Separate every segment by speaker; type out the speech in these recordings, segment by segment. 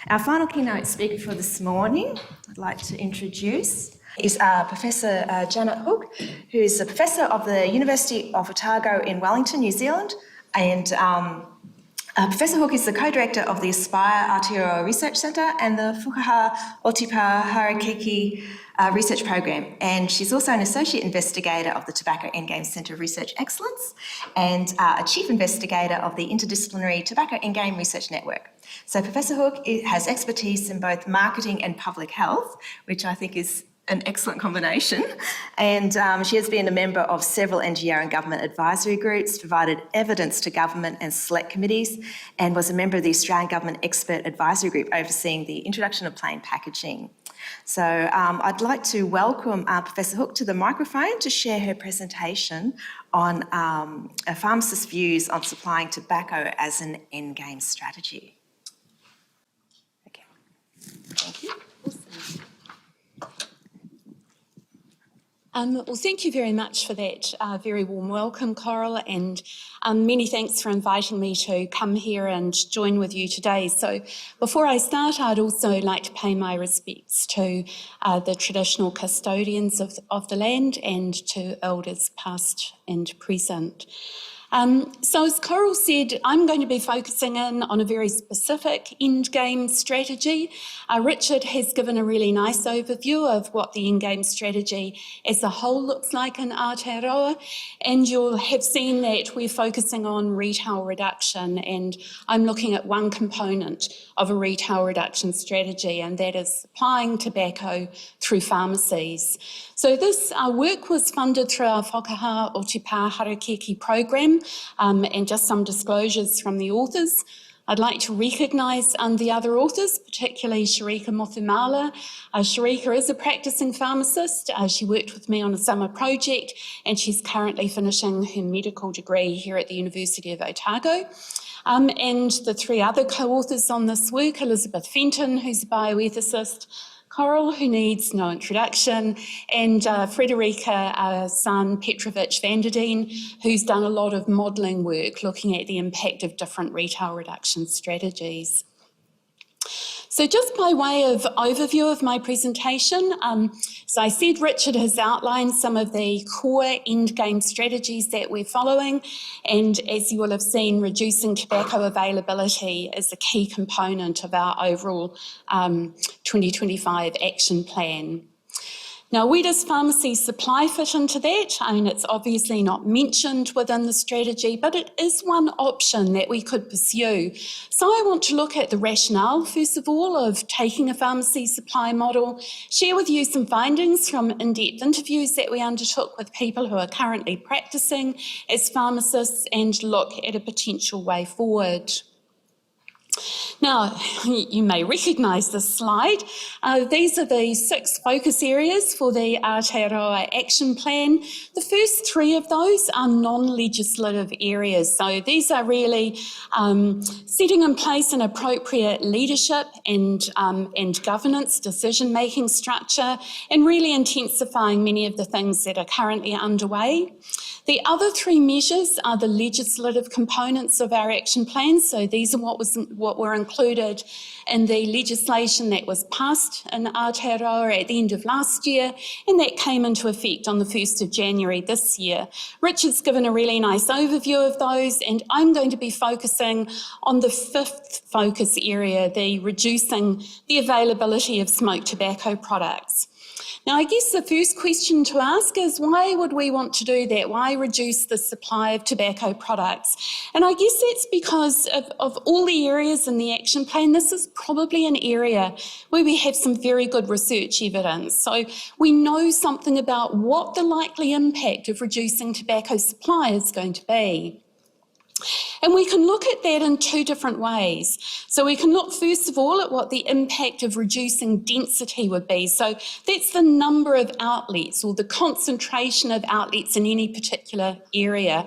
Speaker 1: Our final keynote speaker for this morning, I'd like to introduce, is Professor Janet Hoek, who is a professor of the University of Otago in Wellington, New Zealand, and Professor Hoek is the co-director of the Aspire Aotearoa Research Centre and the Whukaha Otipa Harakeke Research Program, and she's also an associate investigator of the Tobacco Endgame Centre of Research Excellence and a chief investigator of the interdisciplinary Tobacco Endgame Research Network. So Professor Hoek has expertise in both marketing and public health, which I think is an excellent combination, and she has been a member of several NGO and government advisory groups, provided evidence to government and select committees, and was a member of the Australian Government Expert Advisory Group overseeing the introduction of plain packaging. So I'd like to welcome Professor Hoek to the microphone to share her presentation on a pharmacist's views on supplying tobacco as an endgame strategy. Okay, thank you.
Speaker 2: Well, thank you very much for that very warm welcome, Coral, and many thanks for inviting me to come here and join with you today. So before I start, I'd also like to pay my respects to the traditional custodians of the land and to elders past and present. So as Coral said, I'm going to be focusing in on a very specific endgame strategy. Richard has given a really nice overview of what the endgame strategy as a whole looks like in Aotearoa, and you'll have seen that we're focusing on retail reduction, and I'm looking at one component of a retail reduction strategy, and that is supplying tobacco through pharmacies. So this work was funded through our Whakaha Otipa Harakeke program, and just some disclosures from the authors. I'd like to recognise the other authors, particularly Sharika Mothumala. Sharika is a practising pharmacist. She worked with me on a summer project, and she's currently finishing her medical degree here at the University of Otago. And the three other co-authors on this work, Elizabeth Fenton, who's a bioethicist, Coral, who needs no introduction, and Frederica San Petrovich Vanderdeen, who's done a lot of modelling work looking at the impact of different retail reduction strategies. So just by way of overview of my presentation, so I said Richard has outlined some of the core endgame strategies that we're following, and as you will have seen, reducing tobacco availability is a key component of our overall 2025 action plan. Now, where does pharmacy supply fit into that? I mean, it's obviously not mentioned within the strategy, but it is one option that we could pursue. So I want to look at the rationale, first of all, of taking a pharmacy supply model, share with you some findings from in-depth interviews that we undertook with people who are currently practising as pharmacists, and look at a potential way forward. Now, you may recognise this slide. These are the 6 focus areas for the Aotearoa Action Plan. The first 3 of those are non-legislative areas. So these are really setting in place an appropriate leadership and governance, decision-making structure, and really intensifying many of the things that are currently underway. The other 3 measures are the legislative components of our action plan. So these are what were included in the legislation that was passed in Aotearoa at the end of last year, and that came into effect on the 1st of January this year. Richard's given a really nice overview of those, and I'm going to be focusing on the 5th focus area, the reducing the availability of smoked tobacco products. Now, I guess the first question to ask is, why would we want to do that? Why reduce the supply of tobacco products? And I guess that's because of all the areas in the action plan, this is probably an area where we have some very good research evidence. So we know something about what the likely impact of reducing tobacco supply is going to be. And we can look at that in 2 different ways. So we can look first of all at what the impact of reducing density would be. So that's the number of outlets or the concentration of outlets in any particular area.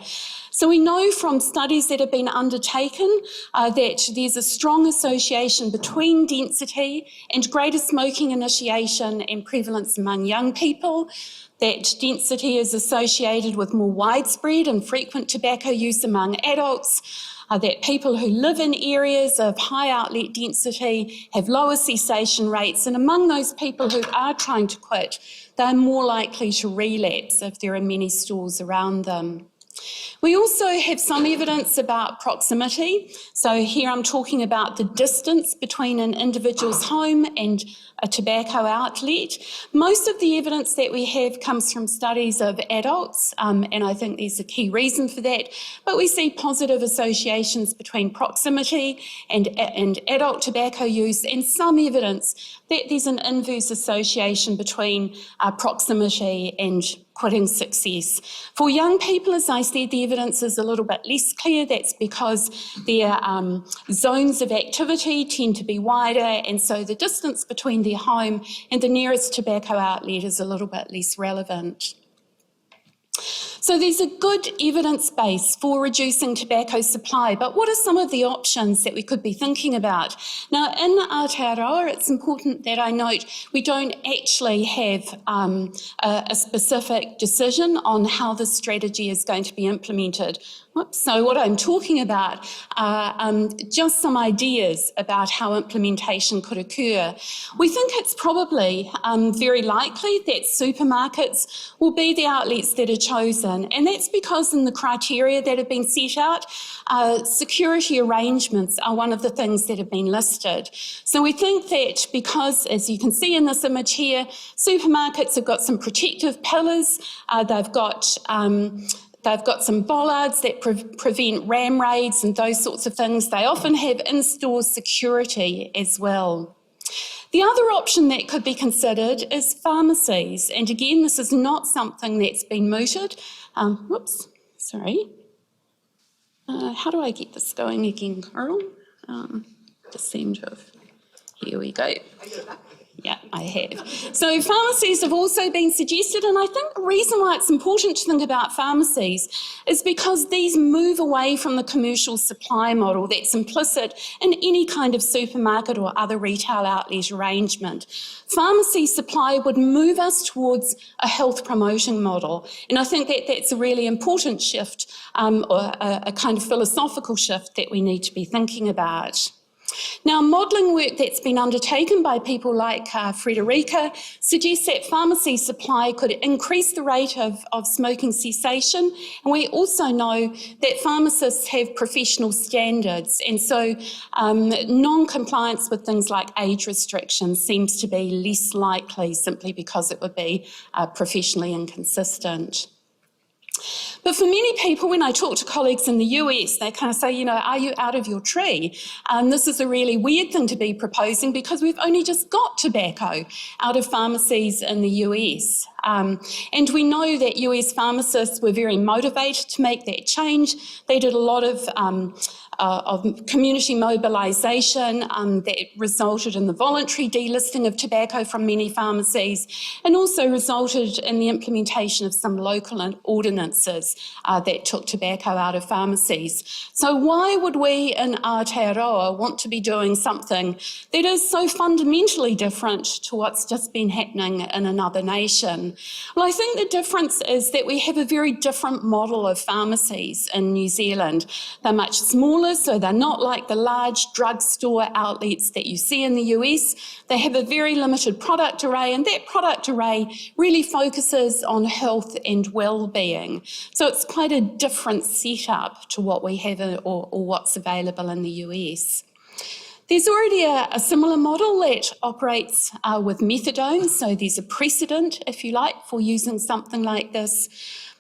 Speaker 2: So we know from studies that have been undertaken that there's a strong association between density and greater smoking initiation and prevalence among young people, that density is associated with more widespread and frequent tobacco use among adults, that people who live in areas of high outlet density have lower cessation rates, and among those people who are trying to quit, they're more likely to relapse if there are many stores around them. We also have some evidence about proximity. So here I'm talking about the distance between an individual's home and a tobacco outlet. Most of the evidence that we have comes from studies of adults, and I think there's a key reason for that. But we see positive associations between proximity and adult tobacco use, and some evidence that there's an inverse association between proximity and quitting success. For young people, as I said, the evidence is a little bit less clear. That's because their zones of activity tend to be wider, and so the distance between their home and the nearest tobacco outlet is a little bit less relevant. So there's a good evidence base for reducing tobacco supply, but what are some of the options that we could be thinking about? Now, in Aotearoa, it's important that I note we don't actually have a specific decision on how this strategy is going to be implemented. So what I'm talking about are just some ideas about how implementation could occur. We think it's probably very likely that supermarkets will be the outlets that are chosen, and that's because in the criteria that have been set out, security arrangements are one of the things that have been listed. So we think that because, as you can see in this image here, supermarkets have got some protective pillars, they've got some bollards that prevent ram raids and those sorts of things. They often have in-store security as well. The other option that could be considered is pharmacies. And again, this is not something that's been mooted. How do I get this going again, Carl? Just seem to have, here we go. Yeah, I have. So pharmacies have also been suggested, and I think the reason why it's important to think about pharmacies is because these move away from the commercial supply model that's implicit in any kind of supermarket or other retail outlet arrangement. Pharmacy supply would move us towards a health promoting model, and I think that that's a really important shift, or a kind of philosophical shift that we need to be thinking about. Now, modelling work that's been undertaken by people like Frederica suggests that pharmacy supply could increase the rate of smoking cessation, and we also know that pharmacists have professional standards, and so non-compliance with things like age restrictions seems to be less likely simply because it would be professionally inconsistent. But for many people, when I talk to colleagues in the US, they kind of say, you know, are you out of your tree? This is a really weird thing to be proposing because we've only just got tobacco out of pharmacies in the US. And we know that US pharmacists were very motivated to make that change. They did a lot of community mobilisation that resulted in the voluntary delisting of tobacco from many pharmacies, and also resulted in the implementation of some local ordinances that took tobacco out of pharmacies. So why would we in Aotearoa want to be doing something that is so fundamentally different to what's just been happening in another nation? Well, I think the difference is that we have a very different model of pharmacies in New Zealand. They're much smaller, so they're not like the large drugstore outlets that you see in the US. They have a very limited product array, and that product array really focuses on health and well-being. So it's quite a different setup to what we have or what's available in the US. There's already a similar model that operates with methadone, so there's a precedent, if you like, for using something like this.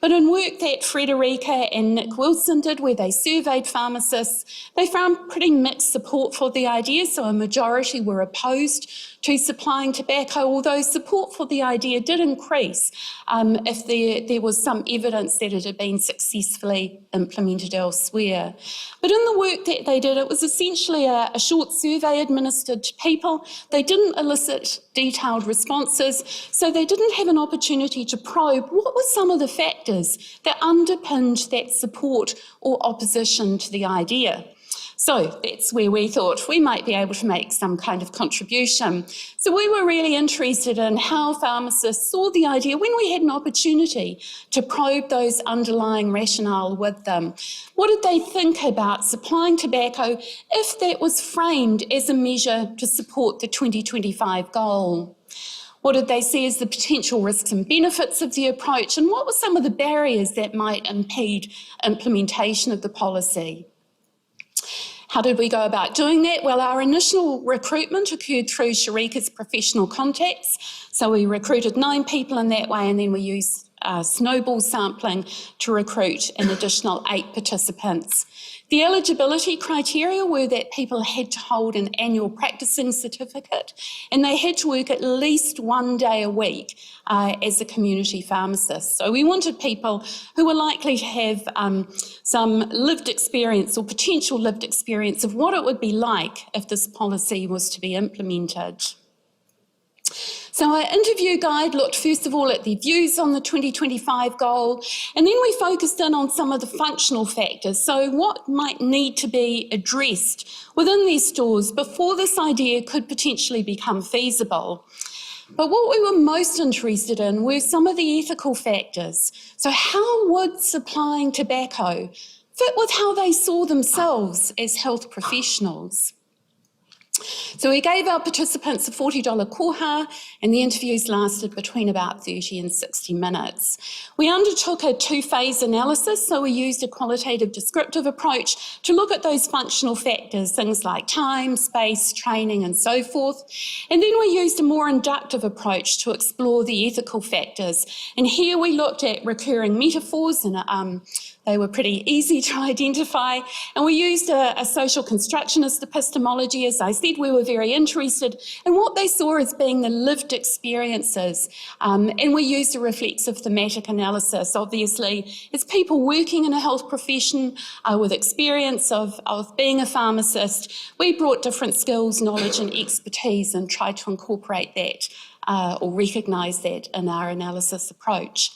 Speaker 2: But in work that Frederica and Nick Wilson did, where they surveyed pharmacists, they found pretty mixed support for the idea, so a majority were opposed to supplying tobacco, although support for the idea did increase if there was some evidence that it had been successfully implemented elsewhere. But in the work that they did, it was essentially a short survey administered to people. They didn't elicit detailed responses, so they didn't have an opportunity to probe what were some of the factors factors that underpinned that support or opposition to the idea. So that's where we thought we might be able to make some kind of contribution. So we were really interested in how pharmacists saw the idea when we had an opportunity to probe those underlying rationale with them. What did they think about supplying tobacco if that was framed as a measure to support the 2025 goal? What did they see as the potential risks and benefits of the approach, and what were some of the barriers that might impede implementation of the policy? How did we go about doing that? Well, our initial recruitment occurred through Sharika's professional contacts. So we recruited 9 people in that way, and then we used snowball sampling to recruit an additional 8 participants. The eligibility criteria were that people had to hold an annual practicing certificate, and they had to work at least 1 day a week as a community pharmacist. So we wanted people who were likely to have some lived experience or potential lived experience of what it would be like if this policy was to be implemented. So our interview guide looked first of all at their views on the 2025 goal, and then we focused in on some of the functional factors. So what might need to be addressed within these stores before this idea could potentially become feasible. But what we were most interested in were some of the ethical factors. So how would supplying tobacco fit with how they saw themselves as health professionals? So we gave our participants a $40 koha, and the interviews lasted between about 30 and 60 minutes. We undertook a 2-phase analysis, so we used a qualitative descriptive approach to look at those functional factors, things like time, space, training, and so forth. And then we used a more inductive approach to explore the ethical factors. And here we looked at recurring metaphors, and they were pretty easy to identify. And we used a social constructionist epistemology. As I said, we were very interested in what they saw as being the lived experiences. And we used a reflexive thematic analysis. Obviously, as people working in a health profession with experience of being a pharmacist, we brought different skills, knowledge and expertise and tried to incorporate that or recognise that in our analysis approach.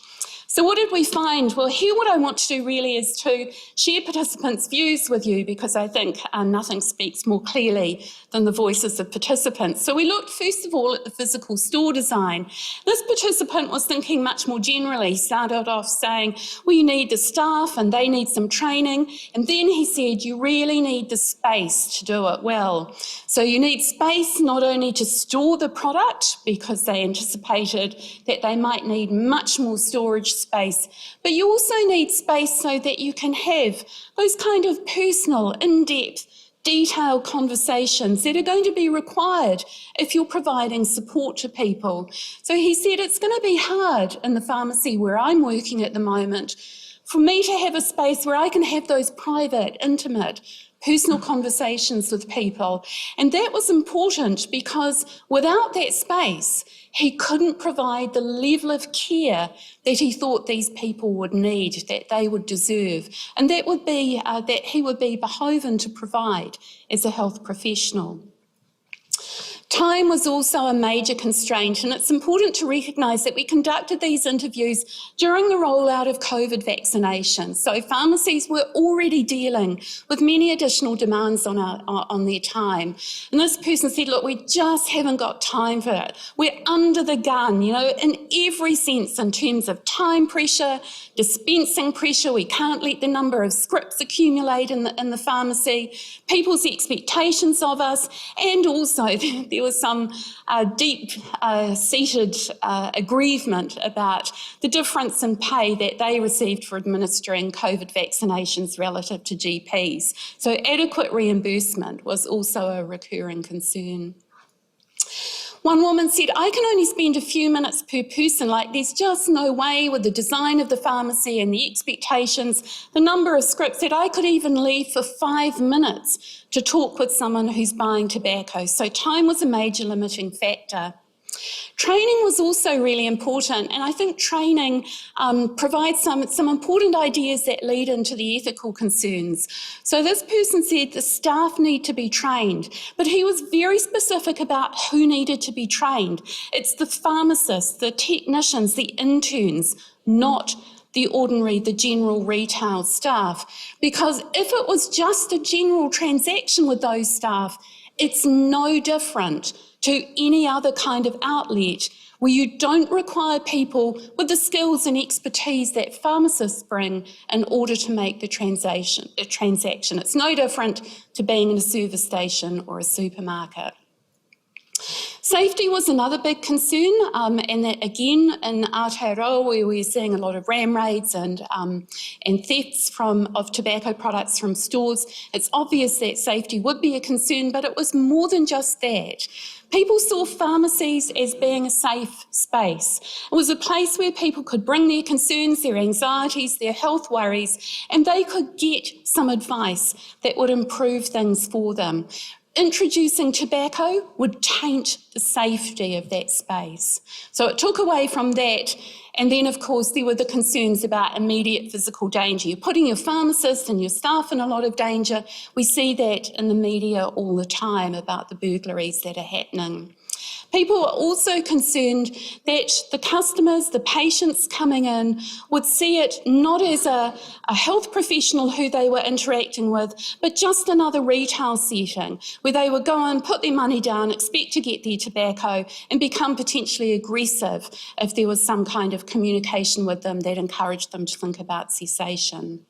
Speaker 2: So what did we find? Well, here what I want to do really is to share participants' views with you, because I think nothing speaks more clearly than the voices of participants. So we looked first of all at the physical store design. This participant was thinking much more generally, started off saying, well, you need the staff and they need some training. And then he said, you really need the space to do it well. So you need space not only to store the product, because they anticipated that they might need much more storage space, but you also need space so that you can have those kind of personal, in-depth, detailed conversations that are going to be required if you're providing support to people. So he said it's going to be hard in the pharmacy where I'm working at the moment for me to have a space where I can have those private, intimate, personal conversations with people. And that was important because without that space, he couldn't provide the level of care that he thought these people would need, that they would deserve, and that would be that he would be beholden to provide as a health professional. Time was also a major constraint, and it's important to recognise that we conducted these interviews during the rollout of COVID vaccinations. So pharmacies were already dealing with many additional demands on their time. And this person said, look, we just haven't got time for it. We're under the gun, you know, in every sense, in terms of time pressure, dispensing pressure. We can't let the number of scripts accumulate in the pharmacy, people's expectations of us, and also there was some deep-seated aggrievement about the difference in pay that they received for administering COVID vaccinations relative to GPs. So adequate reimbursement was also a recurring concern. One woman said, I can only spend a few minutes per person, like there's just no way with the design of the pharmacy and the expectations, the number of scripts, that I could even leave for 5 minutes to talk with someone who's buying tobacco. So time was a major limiting factor. Training was also really important, and I think training provides some important ideas that lead into the ethical concerns. So this person said the staff need to be trained, but he was very specific about who needed to be trained. It's the pharmacists, the technicians, the interns, not the ordinary, the general retail staff. Because if it was just a general transaction with those staff, it's no different to any other kind of outlet where you don't require people with the skills and expertise that pharmacists bring in order to make the transaction. It's no different to being in a service station or a supermarket. Safety was another big concern, and that again in Aotearoa where we're seeing a lot of ram raids and thefts of tobacco products from stores, it's obvious that safety would be a concern, but it was more than just that. People saw pharmacies as being a safe space. It was a place where people could bring their concerns, their anxieties, their health worries, and they could get some advice that would improve things for them. Introducing tobacco would taint the safety of that space. So it took away from that, and then of course there were the concerns about immediate physical danger. You're putting your pharmacist and your staff in a lot of danger. We see that in the media all the time about the burglaries that are happening. People were also concerned that the customers, the patients coming in, would see it not as a health professional who they were interacting with, but just another retail setting where they would go and put their money down, expect to get their tobacco, and become potentially aggressive if there was some kind of communication with them that encouraged them to think about cessation.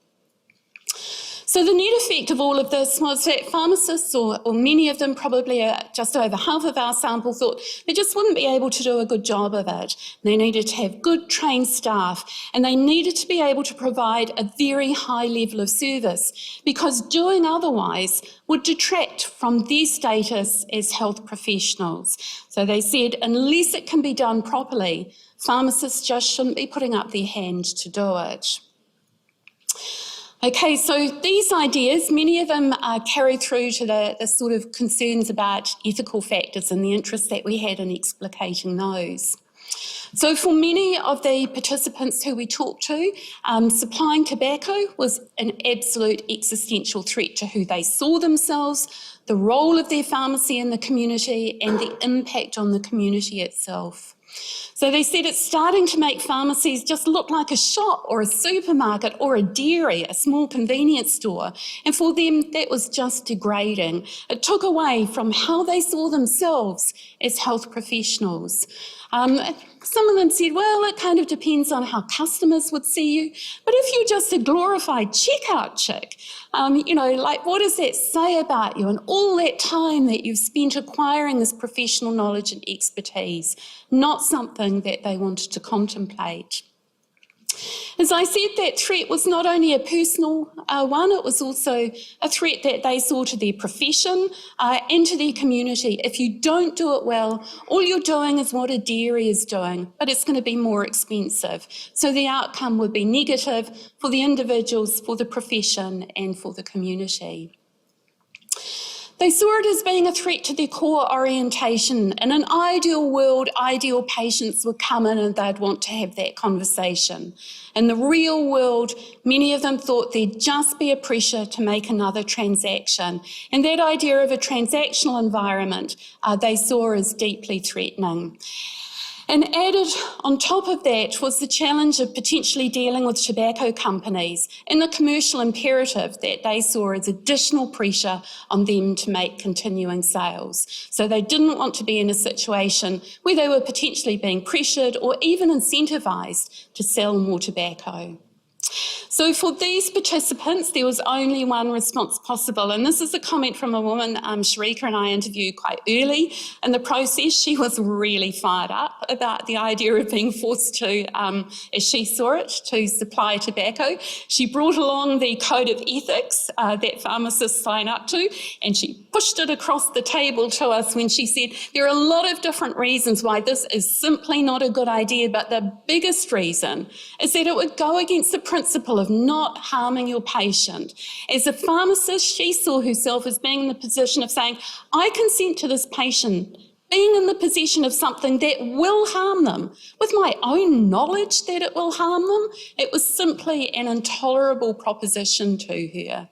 Speaker 2: So the net effect of all of this was that pharmacists, or many of them, probably just over half of our sample, thought they just wouldn't be able to do a good job of it. They needed to have good trained staff, and they needed to be able to provide a very high level of service, because doing otherwise would detract from their status as health professionals. So they said, unless it can be done properly, pharmacists just shouldn't be putting up their hand to do it. Okay, so these ideas, many of them carry through to the sort of concerns about ethical factors and the interest that we had in explicating those. So for many of the participants who we talked to, supplying tobacco was an absolute existential threat to who they saw themselves, the role of their pharmacy in the community, and the impact on the community itself. So they said it's starting to make pharmacies just look like a shop or a supermarket or a dairy, a small convenience store. And for them, that was just degrading. It took away from how they saw themselves as health professionals. Some of them said, well, it kind of depends on how customers would see you. But if you're just a glorified checkout chick, like what does that say about you and all that time that you've spent acquiring this professional knowledge and expertise? Not something that they wanted to contemplate. As I said, that threat was not only a personal one, it was also a threat that they saw to their profession and to their community. If you don't do it well, all you're doing is what a dairy is doing, but it's going to be more expensive. So the outcome would be negative for the individuals, for the profession, and for the community. They saw it as being a threat to their core orientation. In an ideal world, ideal patients would come in and they'd want to have that conversation. In the real world, many of them thought there'd just be a pressure to make another transaction. And that idea of a transactional environment they saw as deeply threatening. And added on top of that was the challenge of potentially dealing with tobacco companies and the commercial imperative that they saw as additional pressure on them to make continuing sales. So they didn't want to be in a situation where they were potentially being pressured or even incentivised to sell more tobacco. So for these participants, there was only one response possible. And this is a comment from a woman, Sharika and I interviewed quite early in the process. She was really fired up about the idea of being forced to, as she saw it, to supply tobacco. She brought along the code of ethics that pharmacists sign up to, and she pushed it across the table to us when she said, there are a lot of different reasons why this is simply not a good idea, but the biggest reason is that it would go against the principle of not harming your patient. As a pharmacist, she saw herself as being in the position of saying, I consent to this patient being in the possession of something that will harm them, with my own knowledge that it will harm them. It was simply an intolerable proposition to her.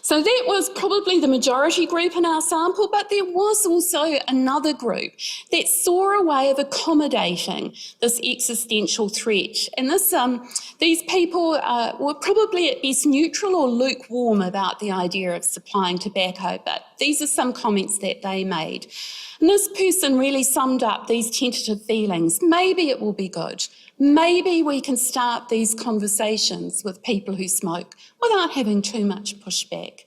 Speaker 2: So that was probably the majority group in our sample, but there was also another group that saw a way of accommodating this existential threat. And these people were probably at best neutral or lukewarm about the idea of supplying tobacco, but these are some comments that they made. And this person really summed up these tentative feelings. Maybe it will be good. Maybe we can start these conversations with people who smoke without having too much pushback.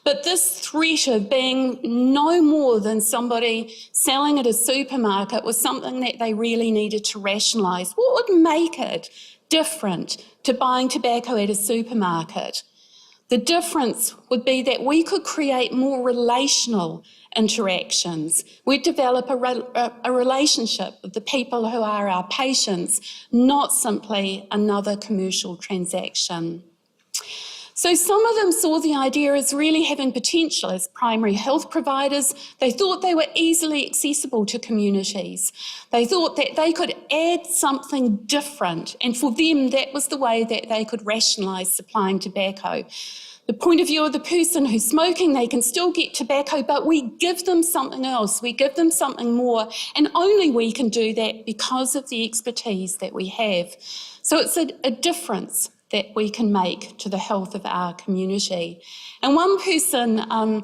Speaker 2: But this threat of being no more than somebody selling at a supermarket was something that they really needed to rationalise. What would make it different to buying tobacco at a supermarket? The difference would be that we could create more relational interactions. We'd develop a relationship with the people who are our patients, not simply another commercial transaction. So some of them saw the idea as really having potential as primary health providers. They thought they were easily accessible to communities. They thought that they could add something different, and for them that was the way that they could rationalise supplying tobacco. The point of view of the person who's smoking, they can still get tobacco, but we give them something else, we give them something more, and only we can do that because of the expertise that we have. So it's a difference that we can make to the health of our community. And one person,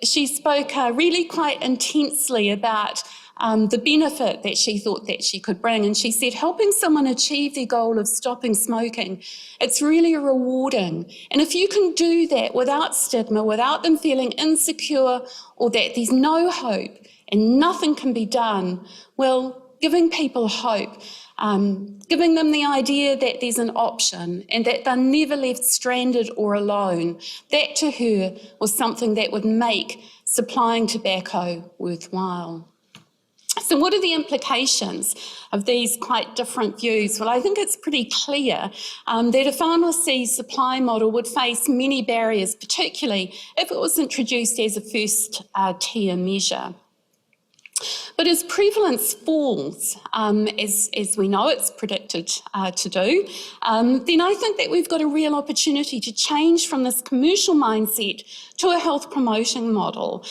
Speaker 2: she spoke really quite intensely about the benefit that she thought that she could bring. And she said, helping someone achieve their goal of stopping smoking, it's really rewarding. And if you can do that without stigma, without them feeling insecure or that there's no hope and nothing can be done, well, giving people hope, giving them the idea that there's an option and that they're never left stranded or alone, that to her was something that would make supplying tobacco worthwhile. So what are the implications of these quite different views? Well, I think it's pretty clear that a pharmacy's supply model would face many barriers, particularly if it was introduced as a first-tier measure. But as prevalence falls, as we know it's predicted to do, then I think that we've got a real opportunity to change from this commercial mindset to a health promotion model.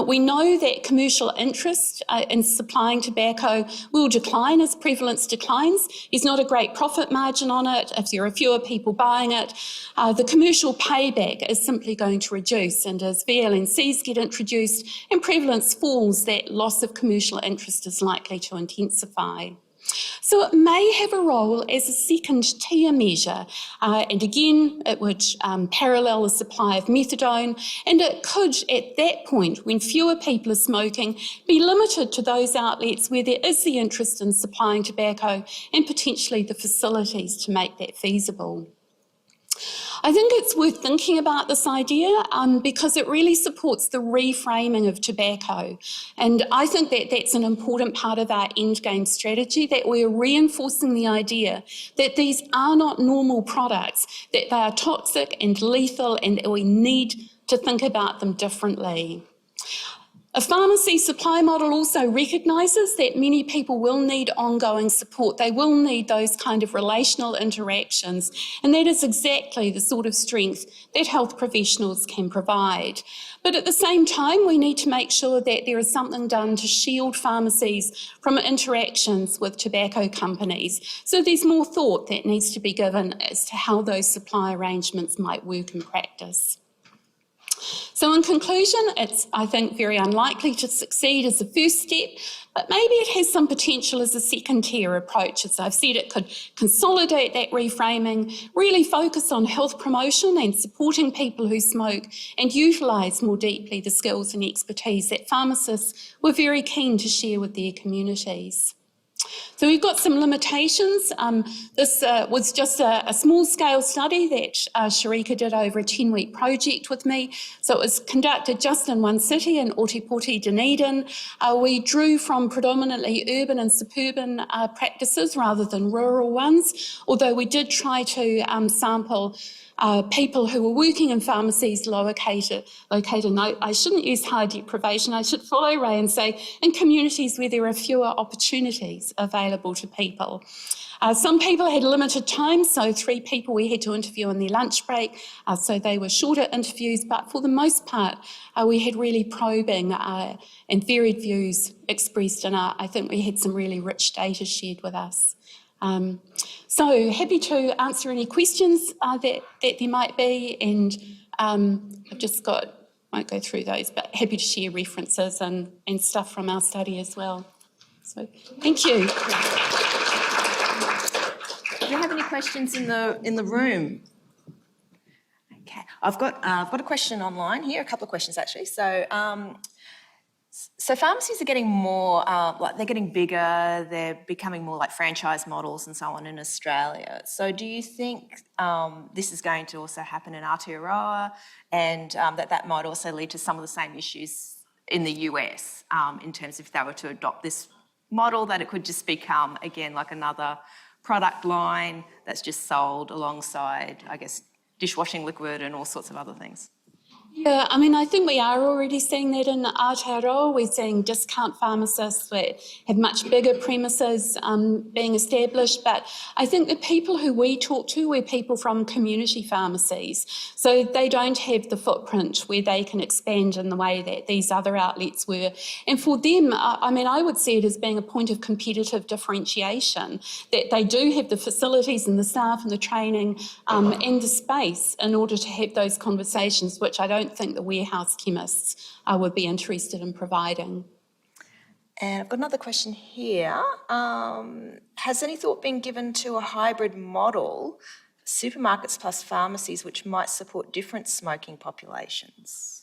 Speaker 2: We know that commercial interest in supplying tobacco will decline as prevalence declines. There's not a great profit margin on it. If there are fewer people buying it, the commercial payback is simply going to reduce. And as VLNCs get introduced and prevalence falls, that loss of commercial interest is likely to intensify. So it may have a role as a second-tier measure, and again it would parallel the supply of methadone, and it could at that point, when fewer people are smoking, be limited to those outlets where there is the interest in supplying tobacco and potentially the facilities to make that feasible. I think it's worth thinking about this idea because it really supports the reframing of tobacco. And I think that that's an important part of our endgame strategy, that we're reinforcing the idea that these are not normal products, that they are toxic and lethal, and that we need to think about them differently. A pharmacy supply model also recognises that many people will need ongoing support. They will need those kind of relational interactions, and that is exactly the sort of strength that health professionals can provide. But at the same time, we need to make sure that there is something done to shield pharmacies from interactions with tobacco companies. So there's more thought that needs to be given as to how those supply arrangements might work in practice. So in conclusion, it's, I think, very unlikely to succeed as a first step, but maybe it has some potential as a second-tier approach. As I've said, it could consolidate that reframing, really focus on health promotion and supporting people who smoke, and utilise more deeply the skills and expertise that pharmacists were very keen to share with their communities. So we've got some limitations. This was just a small-scale study that Sharika did over a 10-week project with me. So it was conducted just in one city, in Ōtepoti, Dunedin. We drew from predominantly urban and suburban practices rather than rural ones, although we did try to sample people who were working in pharmacies located, no, I shouldn't use high deprivation, I should follow Ray and say in communities where there are fewer opportunities available to people. Some people had limited time, so 3 people we had to interview on their lunch break, so they were shorter interviews, but for the most part, we had really probing and varied views expressed, and I think we had some really rich data shared with us. So happy to answer any questions that there might be, and I've just got, won't go through those, but happy to share references and stuff from our study as well. So thank you.
Speaker 1: Do you have any questions in the room? Okay, I've got a question online here, a couple of questions actually. So pharmacies are getting more, they're getting bigger, they're becoming more like franchise models and so on in Australia. So do you think this is going to also happen in Aotearoa, and that might also lead to some of the same issues in the US in terms of if they were to adopt this model, that it could just become, again, like another product line that's just sold alongside, I guess, dishwashing liquid and all sorts of other things?
Speaker 2: Yeah, I mean, I think we are already seeing that in Aotearoa. We're seeing discount pharmacists that have much bigger premises being established, but I think the people who we talk to were people from community pharmacies, so they don't have the footprint where they can expand in the way that these other outlets were. And for them, I mean, I would see it as being a point of competitive differentiation, that they do have the facilities and the staff and the training and the space in order to have those conversations, which I don't think the warehouse chemists would be interested in providing.
Speaker 1: And I've got another question here. Has any thought been given to a hybrid model, supermarkets plus pharmacies, which might support different smoking populations?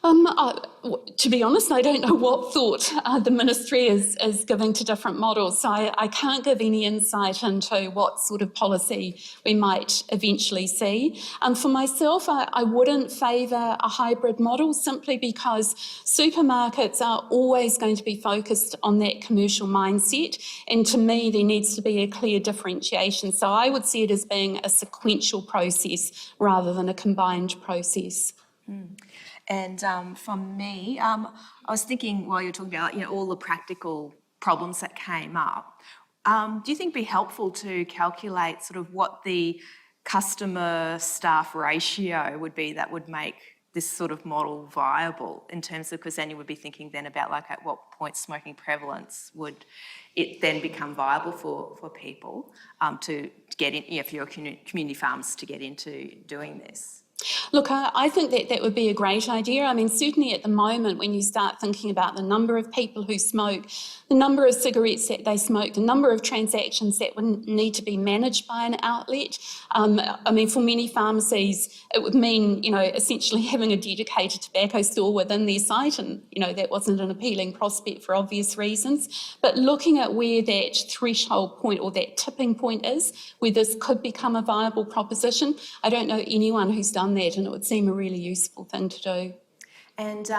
Speaker 2: To be honest, I don't know what thought the ministry is giving to different models, so I can't give any insight into what sort of policy we might eventually see. For myself, I wouldn't favour a hybrid model simply because supermarkets are always going to be focused on that commercial mindset, and to me there needs to be a clear differentiation. So I would see it as being a sequential process rather than a combined process.
Speaker 1: And from me, I was thinking while you were talking about, all the practical problems that came up, do you think it'd be helpful to calculate sort of what the customer staff ratio would be that would make this sort of model viable in terms of, because then you would be thinking then about like at what point smoking prevalence would it then become viable for people to get in, if you're a community pharmacist, to get into doing this?
Speaker 2: Look, I think that would be a great idea. I mean, certainly at the moment, when you start thinking about the number of people who smoke, the number of cigarettes that they smoke, the number of transactions that would need to be managed by an outlet, I mean, for many pharmacies, it would mean, essentially having a dedicated tobacco store within their site, and, that wasn't an appealing prospect for obvious reasons. But looking at where that threshold point or that tipping point is, where this could become a viable proposition, I don't know anyone who's done that, and it would seem a really useful thing to do.
Speaker 1: And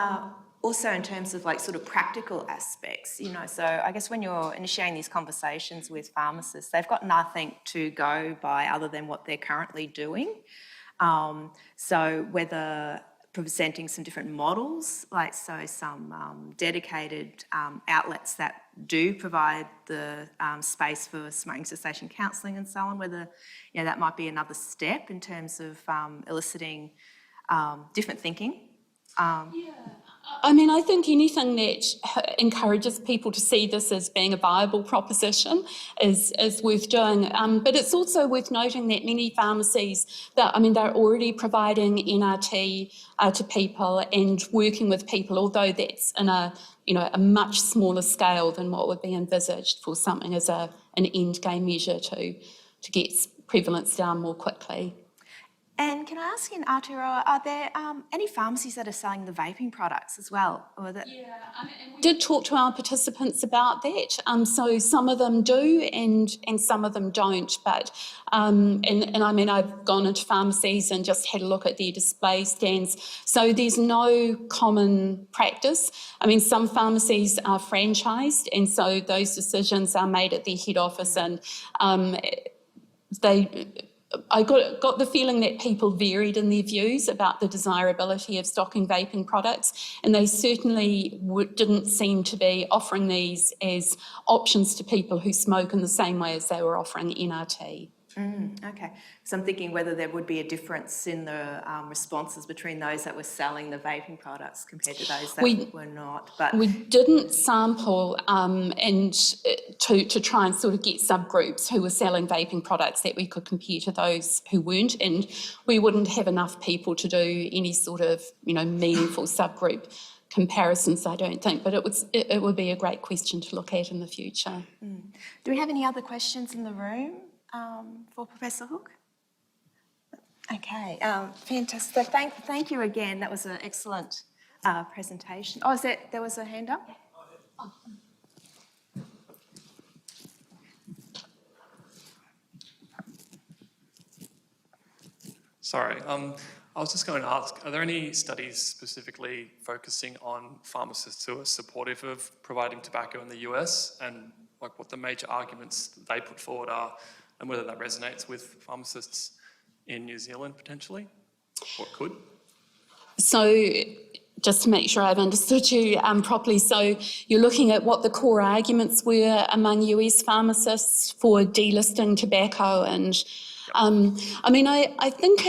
Speaker 1: also in terms of like sort of practical aspects, so I guess when you're initiating these conversations with pharmacists, they've got nothing to go by other than what they're currently doing. So whether presenting some different models, like some dedicated outlets that do provide the space for smoking cessation counselling and so on, whether that might be another step in terms of eliciting different thinking.
Speaker 2: I mean, I think anything that encourages people to see this as being a viable proposition is worth doing. But it's also worth noting that many pharmacies, they're already providing NRT to people and working with people, although that's in a much smaller scale than what would be envisaged for something as an endgame measure to get prevalence down more quickly.
Speaker 1: And can I ask, in Aotearoa, are there any pharmacies that are selling the vaping products as well?
Speaker 2: We did talk to our participants about that. So some of them do and some of them don't. But I've gone into pharmacies and just had a look at their display stands. So there's no common practice. I mean, some pharmacies are franchised, and so those decisions are made at their head office, and I got the feeling that people varied in their views about the desirability of stocking vaping products, and they certainly didn't seem to be offering these as options to people who smoke in the same way as they were offering NRT.
Speaker 1: Okay, so I'm thinking whether there would be a difference in the responses between those that were selling the vaping products compared to those that were not. But
Speaker 2: we didn't sample and to try and sort of get subgroups who were selling vaping products that we could compare to those who weren't, and we wouldn't have enough people to do any sort of meaningful subgroup comparisons, I don't think, but it would be a great question to look at in the future.
Speaker 1: Do we have any other questions in the room for Professor Hoek? Okay, fantastic. Thank you again. That was an excellent presentation. Oh, there was a hand up?
Speaker 3: Sorry, I was just going to ask, are there any studies specifically focusing on pharmacists who are supportive of providing tobacco in the US, and like what the major arguments they put forward are, and whether that resonates with pharmacists in New Zealand potentially, or could?
Speaker 2: So just to make sure I've understood you properly, so you're looking at what the core arguments were among US pharmacists for delisting tobacco, and I think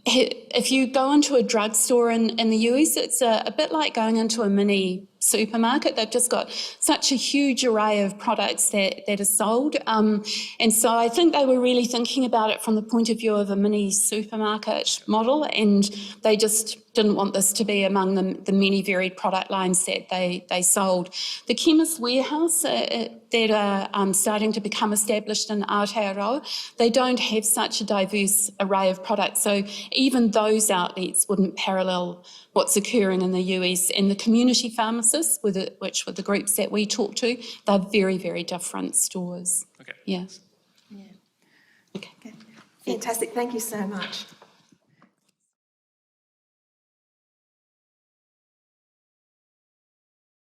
Speaker 2: if you go into a drugstore in the US, it's a bit like going into a mini supermarket. They've just got such a huge array of products that are sold. And so I think they were really thinking about it from the point of view of a mini supermarket model, and they just didn't want this to be among the many varied product lines that they sold. The Chemist Warehouse that are starting to become established in Aotearoa, they don't have such a diverse array of products. So even those outlets wouldn't parallel what's occurring in the US, and the community pharmacists, which were the groups that we talked to, they're very, very different stores.
Speaker 3: Okay.
Speaker 2: Yeah.
Speaker 1: Okay. Fantastic. Thank you so much.